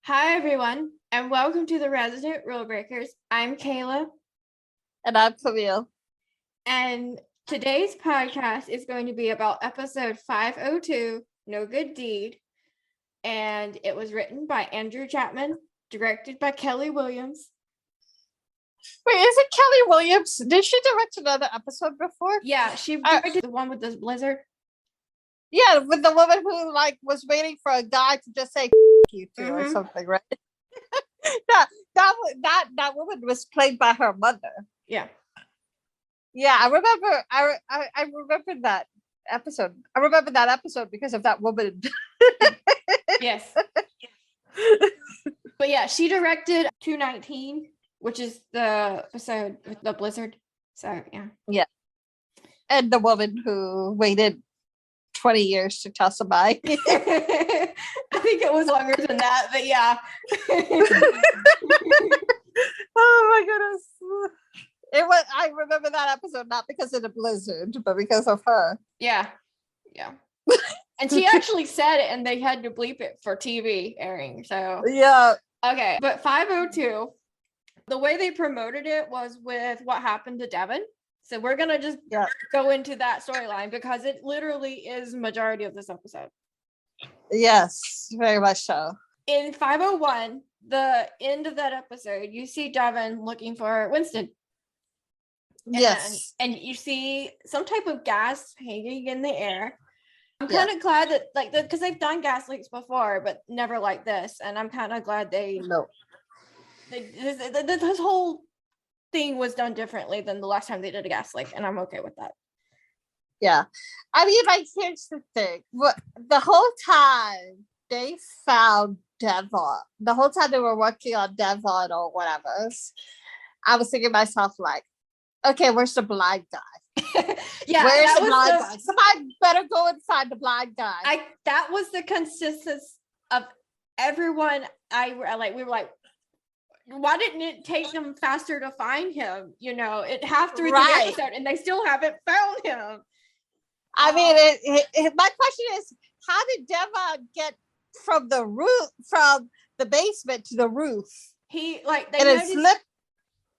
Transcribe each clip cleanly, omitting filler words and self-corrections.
Hi, everyone, and welcome to the Resident Rulebreakers. I'm Kayla. And I'm Camille. And today's podcast is going to be about episode 502, No Good Deed. And it was written by Andrew Chapman, directed by Kelli Williams. Wait, is it Kelli Williams? Did she direct another episode before? Yeah, she directed the one with the blizzard. Yeah, with the woman who was waiting for a guy to just say you to or something, right? that woman was played by her mother. Yeah. Yeah, I remember. I remember that episode. I remember that episode because of that woman. Yes. But yeah, she directed 219, which is the episode with the blizzard. So yeah. Yeah. And the woman who waited 20 years to tell somebody. I think it was longer than that, but yeah. Oh my goodness. I remember that episode not because of the blizzard, but because of her. Yeah. And she actually said it and they had to bleep it for TV airing. So yeah. Okay. But 502, the way they promoted it was with what happened to Devon. So we're gonna just go into that storyline because it literally is majority of this episode. Yes, very much so. In 501, the end of that episode, you see Devon looking for Winston. Yes. And you see some type of gas hanging in the air. I'm kind of glad that, because they've done gas leaks before, but never like this. And I'm kind of glad this whole thing was done differently than the last time they did a gas leak, and I'm okay with that. Yeah. I mean, here's the thing. The whole time they found Devon, the whole time they were working on Devon or whatever, I was thinking to myself, okay, where's the blind guy? Yeah, where's the blind guy? Somebody better go and find the blind guy. That was the consensus of everyone. We were like, why didn't it take them faster to find him? It half through the episode and they still haven't found him. I mean, my question is, how did Devon get from the roof, from the basement to the roof? They noticed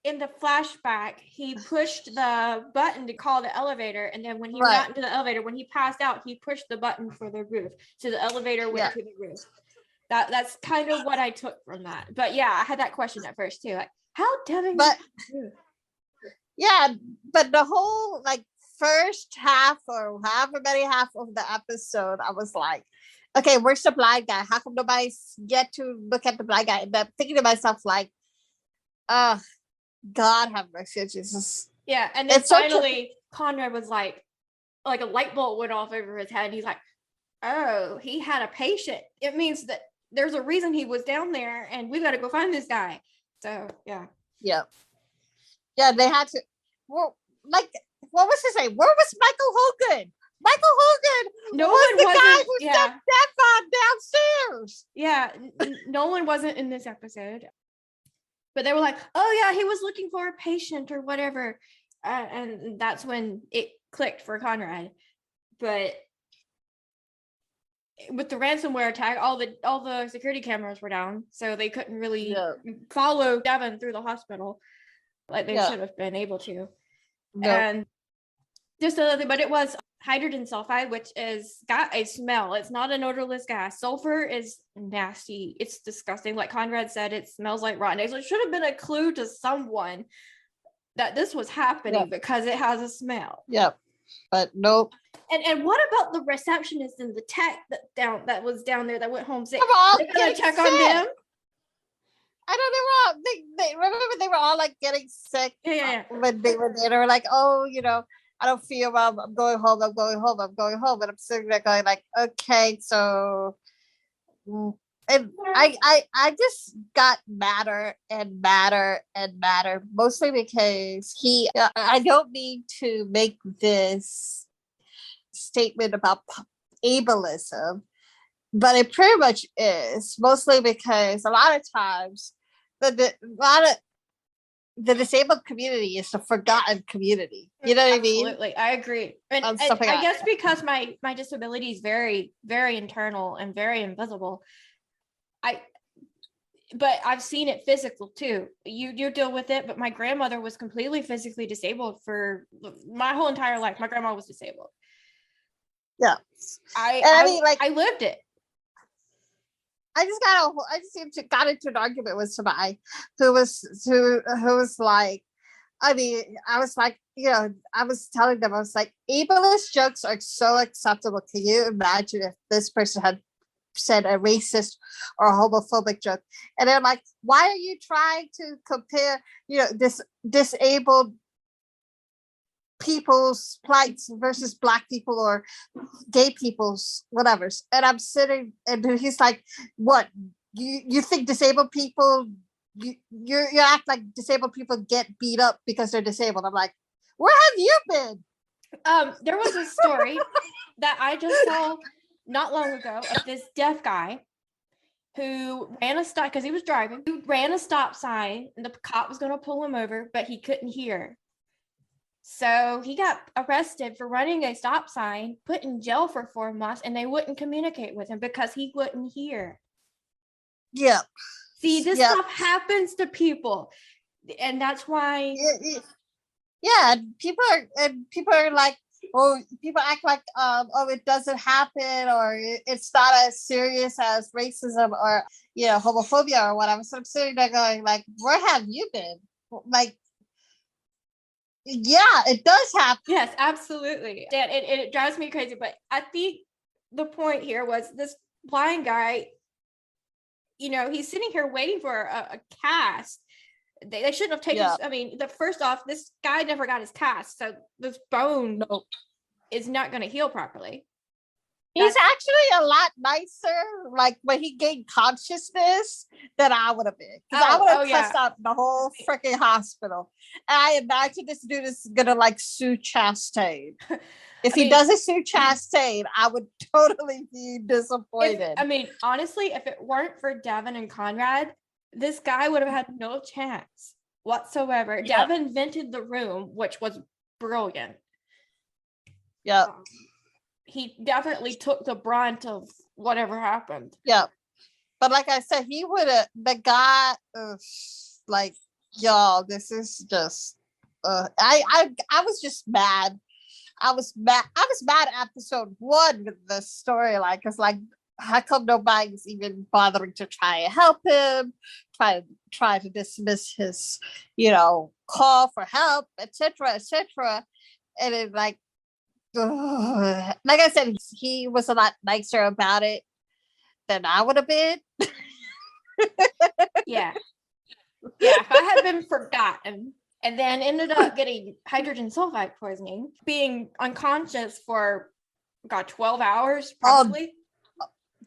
in the flashback, he pushed the button to call the elevator, and then when he got into the elevator, when he passed out, he pushed the button for the roof, so the elevator went to the roof. That's kind of what I took from that. But yeah, I had that question at first too, how Devon? But the whole first half or however many half of the episode, I was like, okay, where's the blind guy? How come nobody get to look at the blind guy? And I'm thinking to myself, God have mercy, Jesus. Yeah, and then finally Conrad was like a light bulb went off over his head, and he's like, oh, he had a patient. It means that there's a reason he was down there, and we got to go find this guy. So yeah, they had to. Well, what was his name? Where was Michael Hogan? Michael Hogan was the guy who stepped Devon downstairs. Yeah, Nolan wasn't in this episode, but they were like, oh yeah, he was looking for a patient or whatever, and that's when it clicked for Conrad. But with the ransomware attack, all the security cameras were down, so they couldn't really follow Devon through the hospital like they should have been able to. And just another thing, but it was hydrogen sulfide, which is got a smell. It's not an odorless gas. Sulfur is nasty. It's disgusting. Like Conrad said, it smells like rotten eggs. It should have been a clue to someone that this was happening because it has a smell. Yep. But nope. And what about the receptionist and the tech that was down there that went home sick? They're gonna check on them. I know they remember they were all getting sick. Yeah. When they were there, they were like, oh, I don't feel well. I'm going home. And I'm sitting there going okay, so. And I just got madder and madder and madder, mostly because I don't mean to make this statement about ableism, but it pretty much is, mostly because a lot of times the disabled community is the forgotten community. You know what I mean? Absolutely, I agree. And I guess because my disability is very, very internal and very invisible, but I've seen it physical too. You deal with it, but my grandmother was completely physically disabled for my whole entire life. My grandma was disabled. Yeah. I lived it. I just got into an argument with somebody who was like, I mean, I was like, I was telling them, I was like, ableist jokes are so acceptable. Can you imagine if this person had said a racist or a homophobic joke? And they're like, why are you trying to compare, this disabled people's plights versus Black people or gay people's whatever? And I'm sitting, and he's like, what, you think disabled people, you act like disabled people get beat up because they're disabled? I'm like, where have you been? There was a story that I just saw not long ago of this deaf guy who ran a stop because he was driving. He ran a stop sign and the cop was going to pull him over, but he couldn't hear. So he got arrested for running a stop sign, put in jail for 4 months, and they wouldn't communicate with him because he wouldn't hear. Yeah. See, this stuff happens to people. And that's why. Yeah. People are like, oh, people act like, it doesn't happen, or it's not as serious as racism or, homophobia or whatever. So I'm sitting there going like, where have you been? Like, yeah, it does happen. Yes, absolutely. Dan, it drives me crazy. But I think the point here was this blind guy, he's sitting here waiting for a cast. They shouldn't have taken, I mean, first off, this guy never got his cast. So this bone is not going to heal properly. He's actually a lot nicer, like when he gained consciousness, than I would have been. Because I would have cussed out the whole freaking hospital. And I imagine this dude is gonna like sue Chastain. If he doesn't sue Chastain, I would totally be disappointed. Honestly, if it weren't for Devon and Conrad, this guy would have had no chance whatsoever. Yeah. Devon invented the room, which was brilliant. Yeah. He definitely took the brunt of whatever happened. Yeah. But like I said, he would have, the guy, like, y'all, this is just, I was just mad. I was mad at episode 1 with the storyline, because like, how come nobody's even bothering to try and help him, try to dismiss his, call for help, etc., etc. And it like I said, he was a lot nicer about it than I would have been. Yeah, if I had been forgotten and then ended up getting hydrogen sulfide poisoning, being unconscious for 12 hours probably.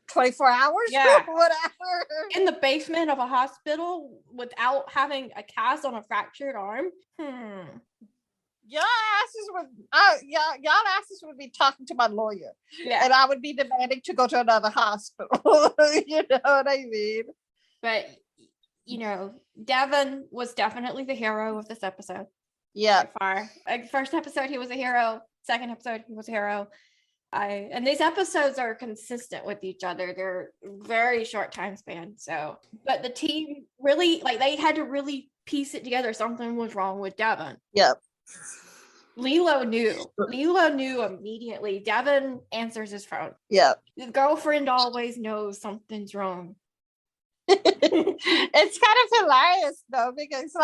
24 hours? Yeah. Whatever. In the basement of a hospital without having a cast on a fractured arm. Y'all asses would be talking to my lawyer. Yeah. And I would be demanding to go to another hospital. You know what I mean? But, Devon was definitely the hero of this episode. Yeah. By far. First episode, he was a hero. Second episode, he was a hero. And these episodes are consistent with each other. They're very short time span. So, but the team really, they had to really piece it together. Something was wrong with Devon. Yep. Lilo knew immediately. Devon answers his phone. Yep. His girlfriend always knows something's wrong. It's kind of hilarious though, because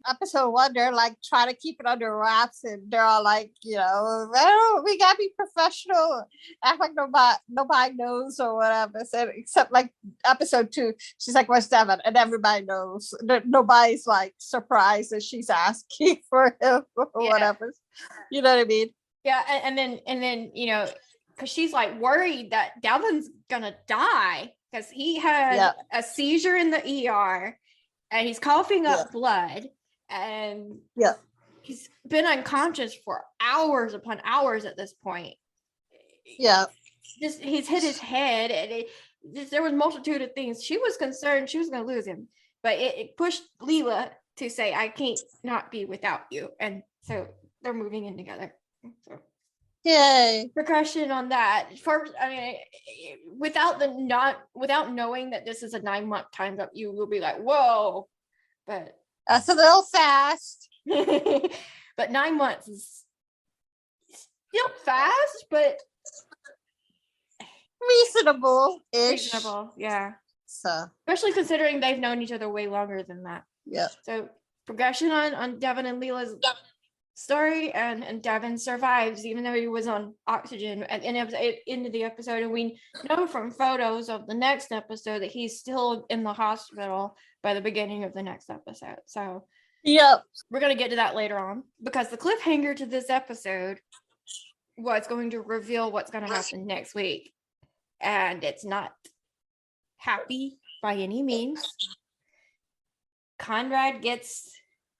episode 1, they're like trying to keep it under wraps, and they're all like, oh, we gotta be professional, act like nobody knows or whatever. So, except like episode 2, she's like, where's Devon? And everybody knows. Nobody's like surprised that she's asking for him or whatever. You know what I mean? Yeah, and then because she's like worried that Devon's gonna die. Because he had a seizure in the ER and he's coughing up blood, and he's been unconscious for hours upon hours at this point. Yeah. He's hit his head, and there was a multitude of things. She was concerned she was going to lose him, but it pushed Leela to say, I can't not be without you. And so they're moving in together. So. Yay. Progression on that. I mean, without knowing that this is a 9-month time up, you will be like, whoa. But that's a little fast. But 9 months is still fast, but reasonable, yeah. So especially considering they've known each other way longer than that. Yeah. So progression on Devon and Leela's story, and Devon survives even though he was on oxygen at the end of the episode, and we know from photos of the next episode that he's still in the hospital by the beginning of the next episode. So we're going to get to that later on, because the cliffhanger to this episode was going to reveal what's going to happen next week, and it's not happy by any means. Conrad gets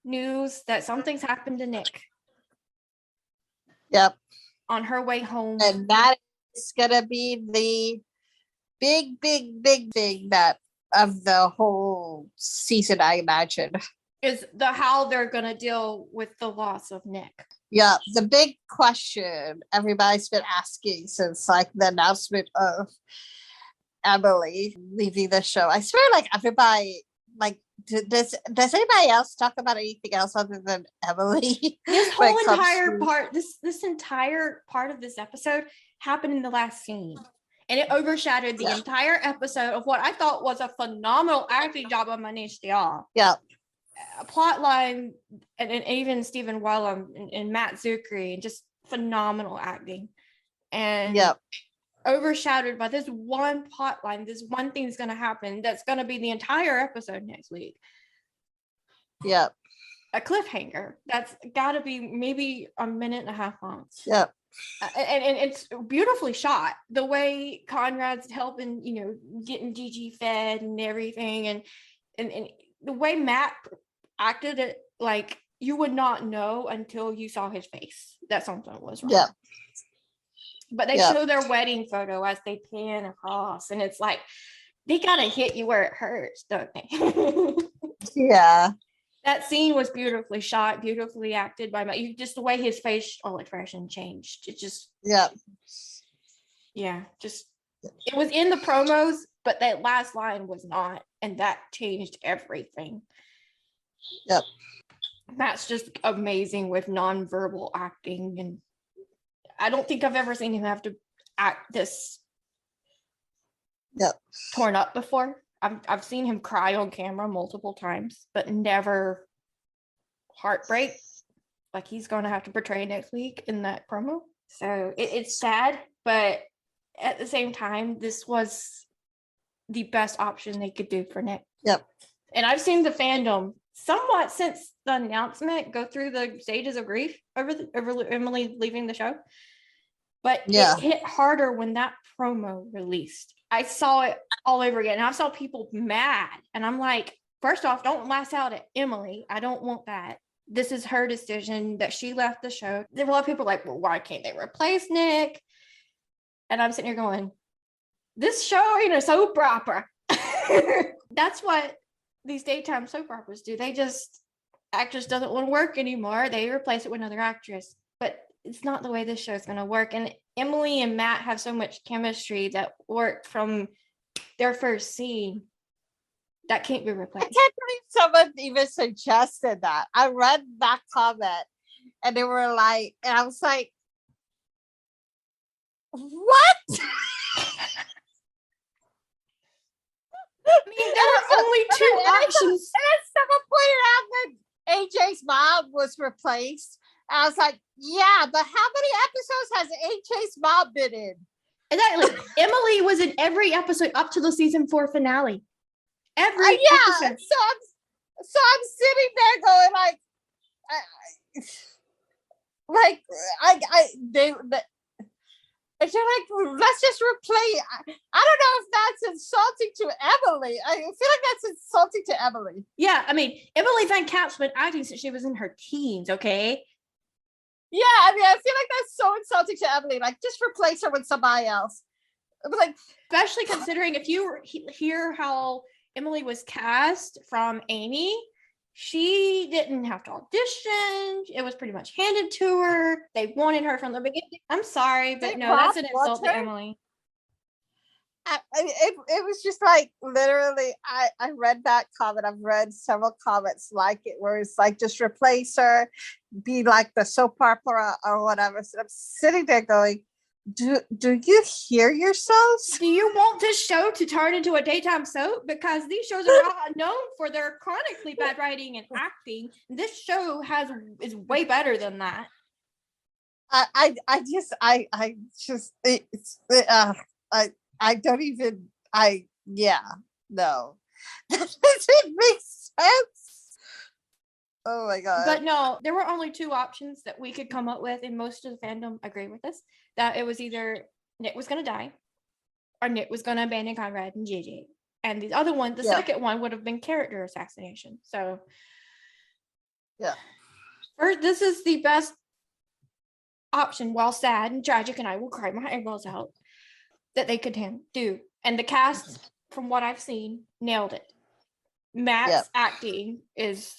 news that something's happened to Nick. Yep. On her way home. And that is gonna be the big bet of the whole season, I imagine. Is how they're gonna deal with the loss of Nick. Yeah, the big question everybody's been asking since like the announcement of Emily leaving the show. I swear, like everybody, like does anybody else talk about anything else other than Emily? This whole entire part, this entire part of this episode happened in the last scene, and it overshadowed the entire episode of what I thought was a phenomenal acting job on Manish Dayal. Yeah. A plot line, and even Stephen Wellham and Matt Zuckery, and just phenomenal acting. And overshadowed by this one plot line, this one thing that's going to happen that's going to be the entire episode next week. Yeah. A cliffhanger that's got to be maybe a minute and a half long. Yeah. And it's beautifully shot. The way Conrad's helping, getting Gigi fed and everything, and the way Matt acted it, like you would not know until you saw his face that something was wrong. Yeah. But they show their wedding photo as they pan across, and it's like they gotta hit you where it hurts, don't they? Yeah. That scene was beautifully shot, beautifully acted by Matt. Just the way his facial expression changed. It just it was in the promos, but that last line was not, and that changed everything. Yep. Matt's just amazing with nonverbal acting, and I don't think I've ever seen him have to act this torn up before. I've seen him cry on camera multiple times, but never heartbreak like he's going to have to portray next week in that promo. So it's sad, but at the same time, this was the best option they could do for Nick. Yep. And I've seen the fandom somewhat since the announcement go through the stages of grief over Emily leaving the show. But it hit harder when that promo released. I saw it all over again. And I saw people mad. And I'm like, first off, don't lash out at Emily. I don't want that. This is her decision that she left the show. There were a lot of people like, well, why can't they replace Nick? And I'm sitting here going, this show ain't a soap opera. That's what these daytime soap operas do. They just, actress doesn't want to work anymore. They replace it with another actress. But it's not the way this show is going to work. And Emily and Matt have so much chemistry that worked from their first scene that can't be replaced. I can't believe someone even suggested that. I read that comment and they were like, and I was like, what? I mean, there were only two options. And then someone pointed out that AJ's mom was replaced. I was like, yeah, but how many episodes has AJ's mom been in? Exactly. Emily was in every episode up to the season 4 finale. Every episode. So I'm sitting there going they're like, let's just replay. I don't know if that's insulting to Emily. I feel like that's insulting to Emily. Yeah, I mean, Emily Van Camp's been acting since she was in her teens, okay? Yeah, I mean, I feel like that's so insulting to Emily. Like, just replace her with somebody else. Like, especially considering if you hear how Emily was cast from Amy, She didn't have to audition. It was pretty much handed to her. They wanted her from the beginning. I'm sorry, but no, that's an insult to Emily. It was just like, literally, I read that comment. I've read several comments like it, where it's like, just replace her, be like the soap opera or whatever. So I'm sitting there going, do you hear yourselves? Do you want this show to turn into a daytime soap? Because these shows are not known for their chronically bad writing and acting. This show is way better than that. I don't even, no. That doesn't make sense. Oh my God. But no, there were only two options that we could come up with, and most of the fandom agree with us, that it was either Nick was going to die or Nick was going to abandon Conrad and JJ. And the other one, the second one, would have been character assassination. So, first, this is the best option, while sad and tragic, and I will cry my eyeballs out, that they could do. And the cast, from what I've seen, nailed it. Matt's acting is,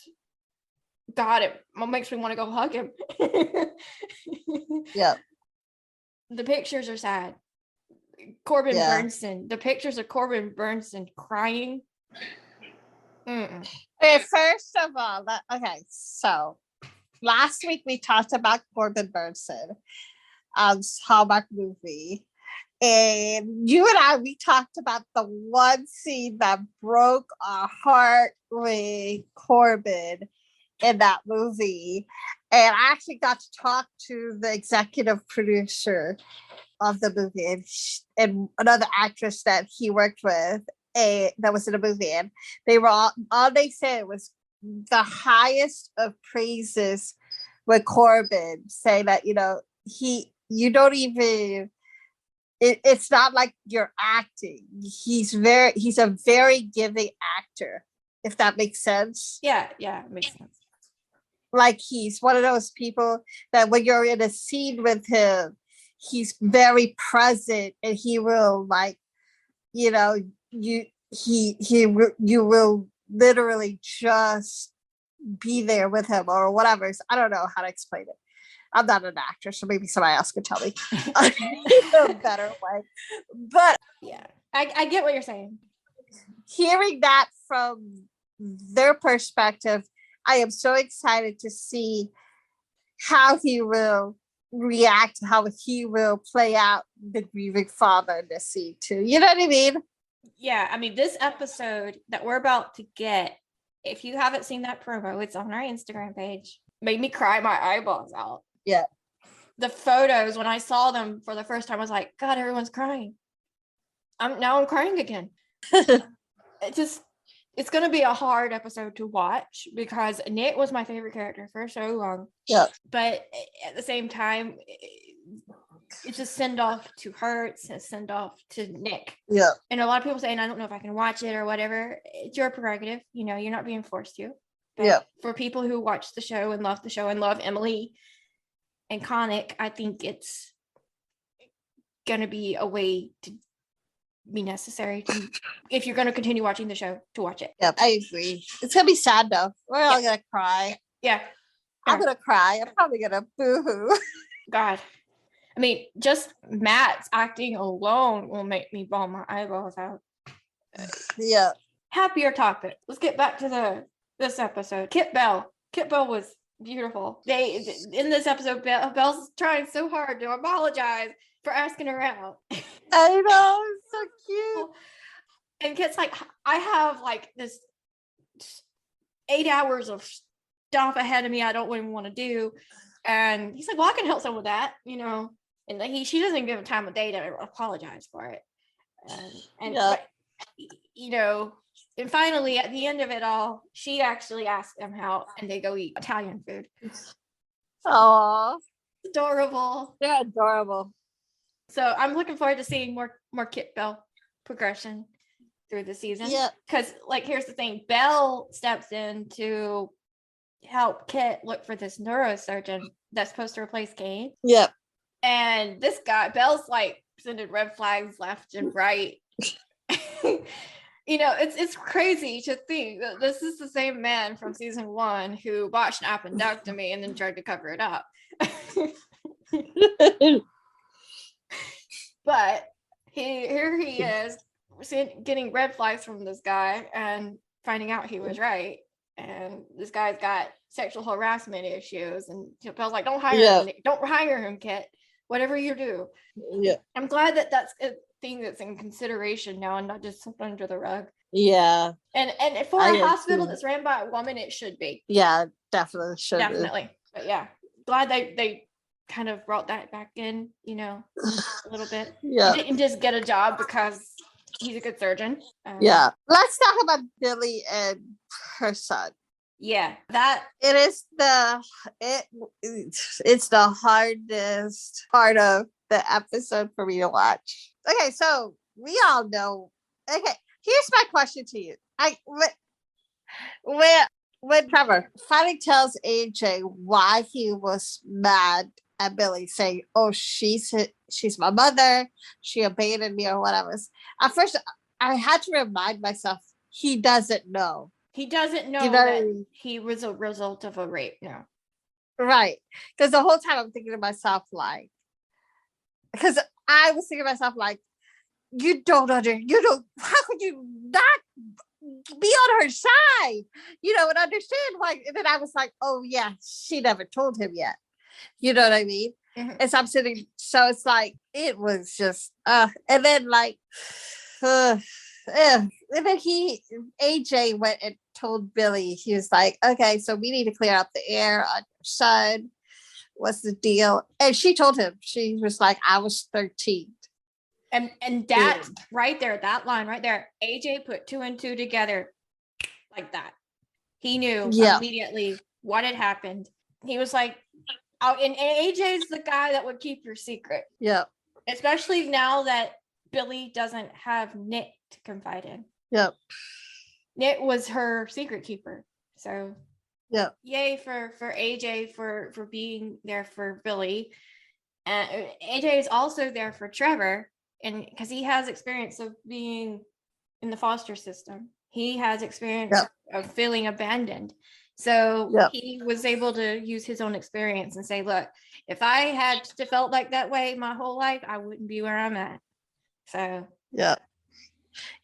God, it makes me want to go hug him. The pictures are sad. Corbin Bernsen, the pictures of Corbin Bernsen crying. Okay, first of all, so last week we talked about Corbin Bernsen, Hallmark movie. And you and I, we talked about the one scene that broke our heart with Corbin in that movie. And I actually got to talk to the executive producer of the movie and another actress that he worked with that was in the movie. And they were all they said was the highest of praises with Corbin, saying that, you don't even, it's not like you're acting. He's a very giving actor, if that makes sense. Yeah, it makes sense. Like, he's one of those people that when you're in a scene with him, he's very present, and he will, like, you will literally just be there with him or whatever. So I don't know how to explain it. I'm not an actor, so maybe somebody else could tell me a better way. But yeah, I get what you're saying. Hearing that from their perspective, I am so excited to see how he will react, how he will play out the grieving father in this scene too. You know what I mean? Yeah, I mean, this episode that we're about to get, if you haven't seen that promo, it's on our Instagram page. Made me cry my eyeballs out. Yeah. The photos, when I saw them for the first time, I was like, God, everyone's crying. I'm crying again. It's going to be a hard episode to watch because Nick was my favorite character for so long. Yeah. But at the same time, it's a send off to her. It's a send off to Nick. Yeah. And a lot of people saying, I don't know if I can watch it or whatever. It's your prerogative. You're not being forced to. But for people who watch the show and love Emily and Connick, I think it's going to be a way to be necessary to, if you're going to continue watching the show, to watch it. Yeah, I agree. It's going to be sad though. We're all going to cry. Yeah. I'm going to cry. I'm probably going to boo-hoo. God. I mean, just Matt's acting alone will make me bawl my eyeballs out. Yeah. Happier topic. Let's get back to this episode. Kit Bell. Kit Bell was beautiful. In this episode, Belle's trying so hard to apologize for asking her out. I know, it's so cute. And Kit's like, I have like this 8 hours of stuff ahead of me I don't even want to do. And he's like, well, I can help some with that, And she doesn't give him time of day to apologize for it. And finally, at the end of it all, she actually asks him out, and they go eat Italian food. Aww. Adorable. They're adorable. So I'm looking forward to seeing more Kit Bell progression through the season. Yeah. Because, here's the thing. Belle steps in to help Kit look for this neurosurgeon that's supposed to replace Kane. Yep. And this guy, Belle's, sending red flags left and right. it's crazy to think that this is the same man from season 1 who botched an appendectomy and then tried to cover it up. But here he is getting red flags from this guy and finding out he was right. And this guy's got sexual harassment issues, and Chappelle's like, don't hire him, Kit. Whatever you do. Yeah. I'm glad that that's a thing that's in consideration now and not just swept under the rug. Yeah. And for a hospital that's ran by a woman, it should be. Yeah, definitely should. Definitely. But yeah, glad they kind of brought that back in, a little bit. Yeah. He didn't just get a job because he's a good surgeon. Yeah. Let's talk about Billy and her son. Yeah, that it's the hardest part of the episode for me to watch. Okay, so we all know. Okay, here's my question to you. When Trevor finally tells AJ why he was mad at Billy, saying, "Oh, she's my mother. She abandoned me," or whatever. At first, I had to remind myself he doesn't know. He doesn't know that he was a result of a rape. No. Right. Because the whole time I'm thinking to myself, because I was thinking to myself, how could you not be on her side? And understand why. And then I was like, oh yeah, she never told him yet. You know what I mean? Mm-hmm. And so I'm sitting, so it's like, it was just, and then and then AJ went and told Billy, he was like, okay, so we need to clear out the air on your son. What's the deal? And she told him, she was like, I was 13. And that right there, that line right there, AJ put 2 and 2 together like that. He knew immediately what had happened. He was like, and AJ's the guy that would keep your secret. Yeah. Especially now that Billy doesn't have Nick to confide in. Yep. Nick was her secret keeper. So yay for AJ for being there for Billy. And AJ is also there for Trevor, and because he has experience of being in the foster system. He has experience of feeling abandoned. So he was able to use his own experience and say, look, if I had felt like that way my whole life, I wouldn't be where I'm at. So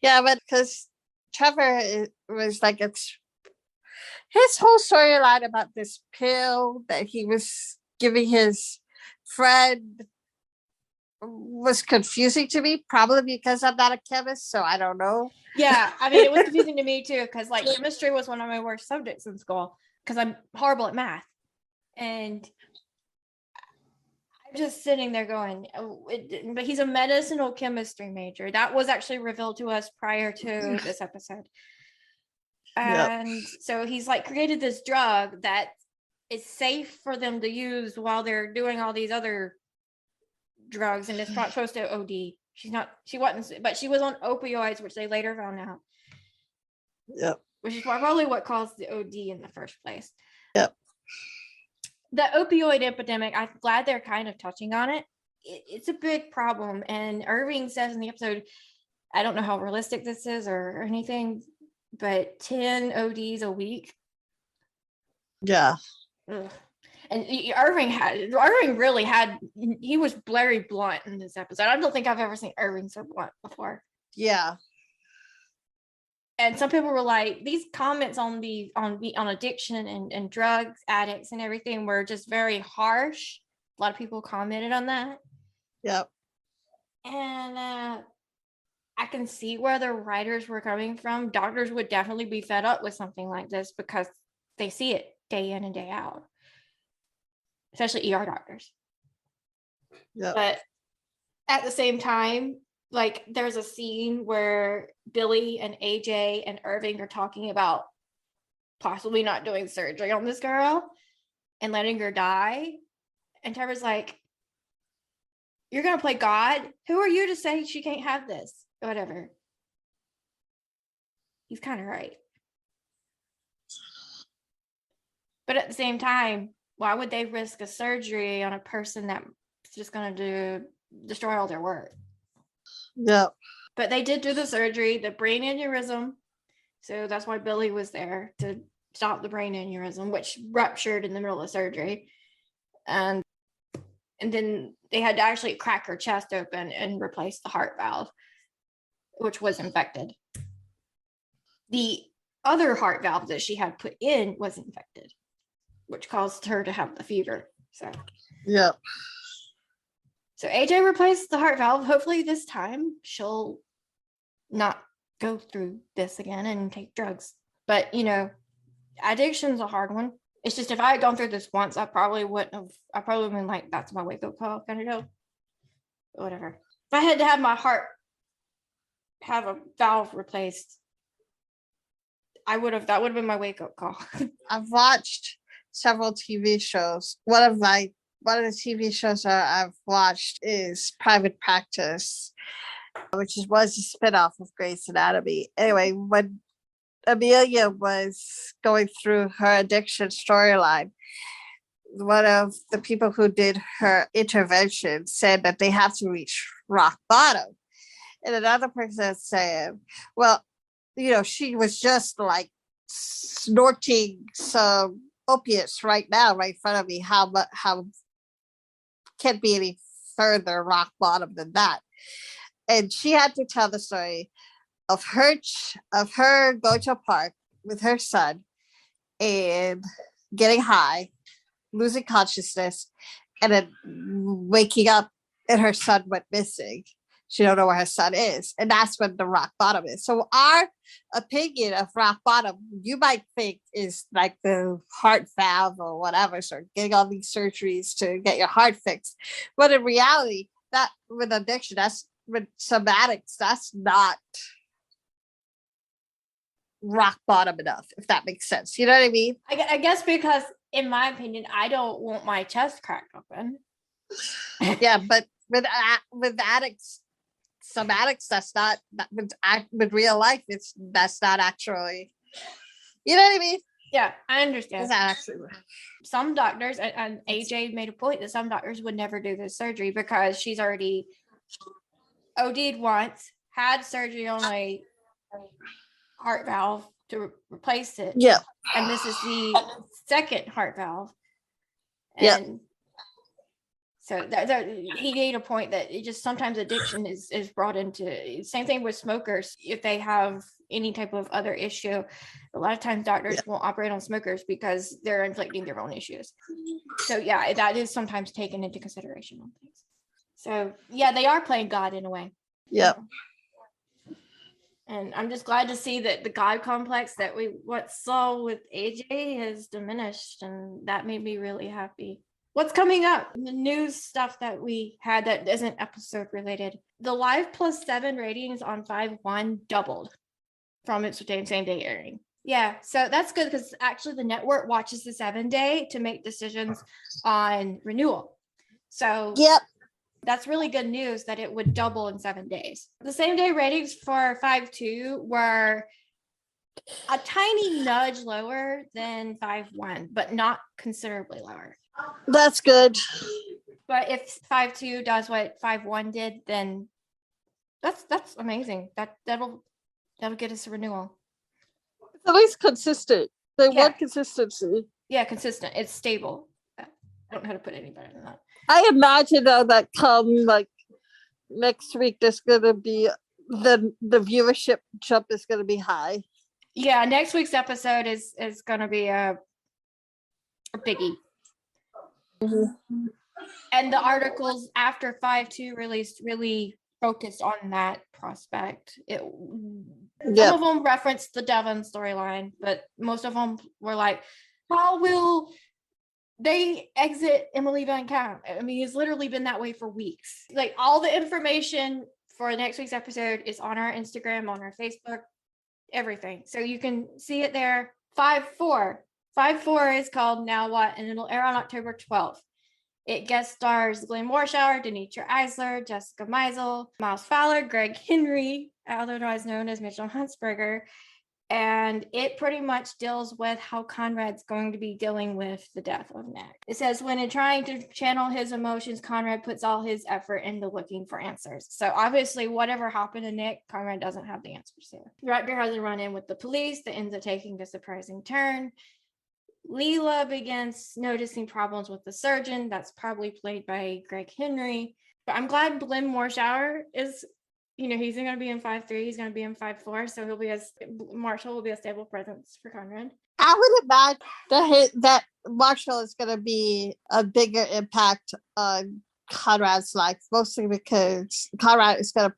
but because Trevor was like, it's his whole storyline about this pill that he was giving his friend was confusing to me, probably because I'm not a chemist, so I don't know. Yeah, I mean, it was confusing to me too, because chemistry was one of my worst subjects in school because I'm horrible at math. And I'm just sitting there going, but he's a medicinal chemistry major. That was actually revealed to us prior to this episode. And so he's created this drug that is safe for them to use while they're doing all these other drugs, and it's not supposed to OD. She wasn't, but she was on opioids, which they later found out. Yep. Which is probably what caused the OD in the first place. Yep. The opioid epidemic, I'm glad they're kind of touching on it. It's a big problem. And Irving says in the episode, I don't know how realistic this is or anything, but 10 ODs a week. Yeah. Ugh. And Irving really had, he was very blunt in this episode. I don't think I've ever seen Irving so blunt before. Yeah. And some people were like, these comments on addiction and drugs addicts and everything were just very harsh. A lot of people commented on that. Yep. And I can see where the writers were coming from. Doctors would definitely be fed up with something like this because they see it day in and day out. Especially ER doctors. Yeah. But at the same time, there's a scene where Billy and AJ and Irving are talking about possibly not doing surgery on this girl and letting her die. And Trevor's like, you're going to play God? Who are you to say she can't have this? Or whatever. He's kind of right. But at the same time, why would they risk a surgery on a person that's just going to destroy all their work? Yeah. But they did do the surgery, the brain aneurysm. So that's why Billy was there, to stop the brain aneurysm, which ruptured in the middle of surgery. And then they had to actually crack her chest open and replace the heart valve, which was infected. The other heart valve that she had put in was infected, which caused her to have the fever. So AJ replaced the heart valve. Hopefully this time she'll not go through this again and take drugs. But, you know, addiction's a hard one. It's just, if I had gone through this once, I probably wouldn't have. I probably been like, that's my wake-up call kind of deal. Whatever. If I had to have my heart have a valve replaced, that would have been my wake-up call. I've watched several TV shows. One of the TV shows that I've watched is Private Practice, which was a spinoff of Grey's Anatomy. Anyway, when Amelia was going through her addiction storyline, one of the people who did her intervention said that they have to reach rock bottom. And another person said, well, you know, she was just like snorting some opiates right now, right in front of me. How can't be any further rock bottom than that. And she had to tell the story of her going to a park with her son and getting high, losing consciousness, and then waking up and her son went missing. She don't know where her son is. And that's when the rock bottom is. So our opinion of rock bottom, you might think, is like the heart valve or whatever, so getting all these surgeries to get your heart fixed. But in reality, that with addiction, that's with somatics, that's not rock bottom enough, if that makes sense. You know what I mean? I guess because, in my opinion, I don't want my chest cracked open. Yeah, but with addicts, somatics, that's not with real life. That's not actually. You know what I mean? Yeah, I understand. Is that actually? Some doctors, and AJ made a point that some doctors would never do this surgery because she's already OD'd once, had surgery on a heart valve to replace it. Yeah. And this is the second heart valve. And so he made a point that it just sometimes addiction is brought into. Same thing with smokers. If they have any type of other issue, a lot of times doctors won't operate on smokers because they're inflicting their own issues. So yeah, that is sometimes taken into consideration on things. So yeah, they are playing God in a way. Yep. And I'm just glad to see that the God complex that we once saw with AJ has diminished, and that made me really happy. What's coming up? The news stuff that we had that isn't episode related. The Live Plus 7 ratings on 5/1 doubled from its same day airing. Yeah, so that's good because actually the network watches the 7-day to make decisions on renewal. So that's really good news that it would double in 7 days. The same day ratings for 5/2 were a tiny nudge lower than 5/1, but not considerably lower. That's good. But if 5/2 does what 5/1 did, then that's amazing. That'll get us a renewal. It's at least consistent. They want consistency. Yeah, consistent. It's stable. I don't know how to put it any better than that. I imagine though that come like next week, there's gonna be the viewership jump is gonna be high. Yeah, next week's episode is gonna be a biggie. Mm-hmm. And the articles after 5/2 released really focused on that prospect. Some of them referenced the Devon storyline, but most of them were like, how will they exit Emily Van Camp? I mean, it's literally been that way for weeks. Like, all the information for next week's episode is on our Instagram, on our Facebook, everything. So you can see it there. 5/4. 5/4 is called Now What? And it'll air on October 12th. It guest stars Glenn Morshower, Denitra Eisler, Jessica Meisel, Miles Fowler, Greg Henry, otherwise known as Mitchell Huntsberger, And it pretty much deals with how Conrad's going to be dealing with the death of Nick. It says, when in trying to channel his emotions, Conrad puts all his effort into looking for answers. So obviously, whatever happened to Nick, Conrad doesn't have the answers to. Rutger has a run-in with the police that ends up taking a surprising turn. Leela begins noticing problems with the surgeon. That's probably played by Greg Henry. But I'm glad Glenn Morshower is, he's going to be in 5-3. He's going to be in 5-4. So Marshall will be a stable presence for Conrad. I would imagine that Marshall is going to be a bigger impact on Conrad's life, mostly because Conrad is going to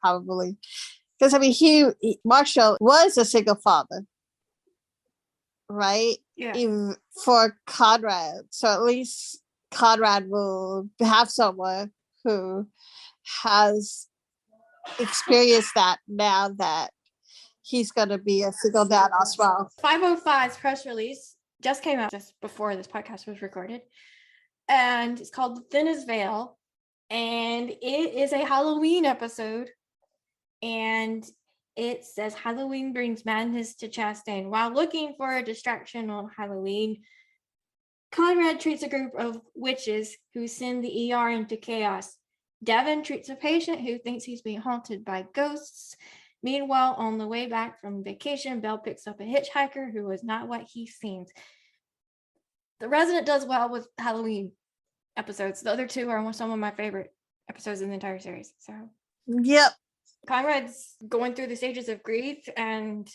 Marshall was a single father, right? Yeah. Even for Conrad. So at least Conrad will have someone who has experienced that now that he's going to be a single dad as well. 505's press release just came out just before this podcast was recorded. And it's called The Thinnest Veil. And it is a Halloween episode. And it says Halloween brings madness to Chastain. While looking for a distraction on Halloween, Conrad treats a group of witches who send the ER into chaos. Devon treats a patient who thinks he's being haunted by ghosts. Meanwhile, on the way back from vacation, Belle picks up a hitchhiker who is not what he seems. The Resident does well with Halloween episodes. The other two are some of my favorite episodes in the entire series. So, yep. Conrad's going through the stages of grief, and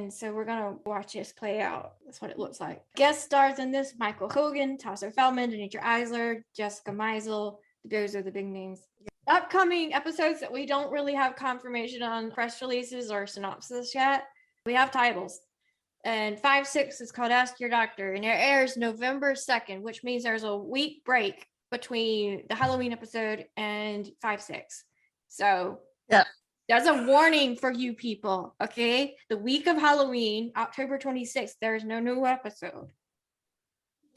so we're gonna watch this play out. That's what it looks like. Guest stars in this: Michael Hogan, Tasser Feldman, Denitra Eisler, Jessica Meisel. Those are the big names. Upcoming episodes that we don't really have confirmation on press releases or synopsis yet. We have titles. And 5-6 is called Ask Your Doctor, and it airs November 2nd, which means there's a week break between the Halloween episode and 5-6. So yeah, there's a warning for you people, okay? The week of Halloween, October 26th, there's no new episode.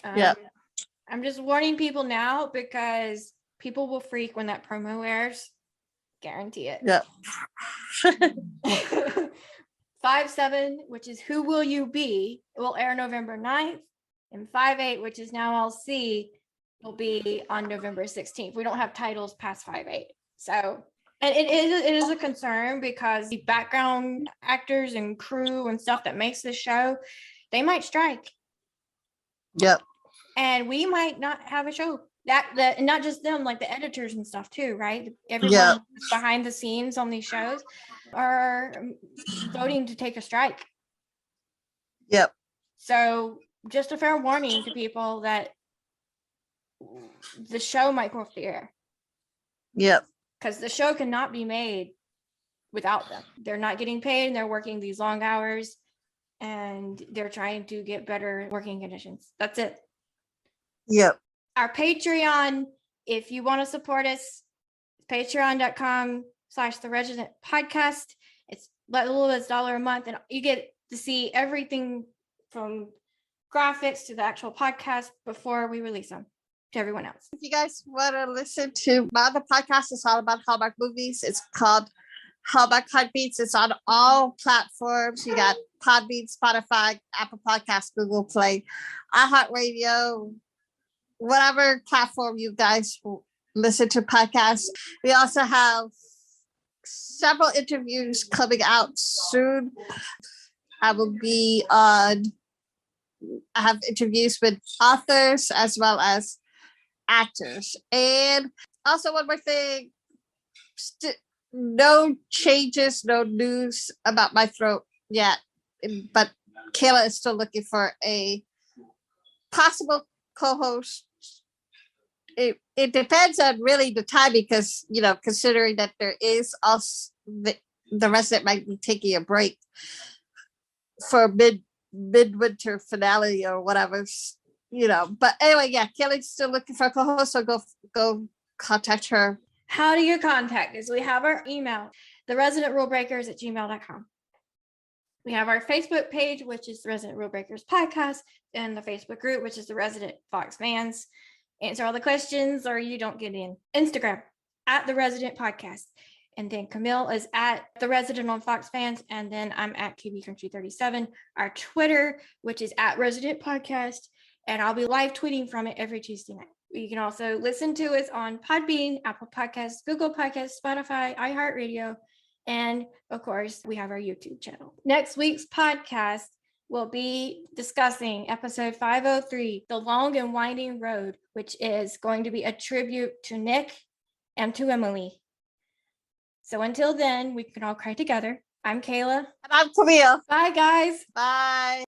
Yeah. I'm just warning people now because people will freak when that promo airs. Guarantee it. Yeah. 5-7, which is Who Will You Be, it will air November 9th. And 5-8, which is Now I'll See, will be on November 16th. We don't have titles past 5-8. So, and it is a concern because the background actors and crew and stuff that makes this show, they might strike. Yep. And we might not have a show. That not just them, like the editors and stuff too, right? Everyone behind the scenes on these shows are voting to take a strike. Yep. So just a fair warning to people that the show might go off the air. Yep. Because the show cannot be made without them. They're not getting paid and they're working these long hours and they're trying to get better working conditions. That's it. Yep. Our Patreon, if you want to support us, patreon.com/The Resident Podcast. It's a little bit $1 a month, and you get to see everything from graphics to the actual podcast before we release them to everyone else. If you guys want to listen to my other podcast, it's all about Hallmark movies. It's called Hallmark Heartbeats. It's on all platforms. You got Podbean, Spotify, Apple Podcasts, Google Play, iHeartRadio, whatever platform you guys listen to podcasts. We also have several interviews coming out soon. I have interviews with authors as well as actors. And also one more thing, no changes, no news about my throat yet, but Kayla is still looking for a possible co-host. It depends on really the time because, considering that there is also the resident might be taking a break for midwinter finale or whatever, but anyway, Kelly's still looking for a co-host, so go contact her. How do you contact us? We have our email, theresidentRulebreakers@gmail.com. We have our Facebook page, which is the Resident Rulebreakers Podcast, and the Facebook group, which is the Resident Fox Fans. Answer all the questions or you don't get in. Instagram @The Resident Podcast. And then Camille is at The Resident on Fox Fans. And then I'm at KB Country 37. Our Twitter, which is at Resident Podcast. And I'll be live tweeting from it every Tuesday night. You can also listen to us on Podbean, Apple Podcasts, Google Podcasts, Spotify, iHeartRadio. And of course, we have our YouTube channel. Next week's podcast will be discussing episode 503, The Long and Winding Road, which is going to be a tribute to Nick and to Emily. So until then, we can all cry together. I'm Kayla. And I'm Camille. Bye, guys. Bye.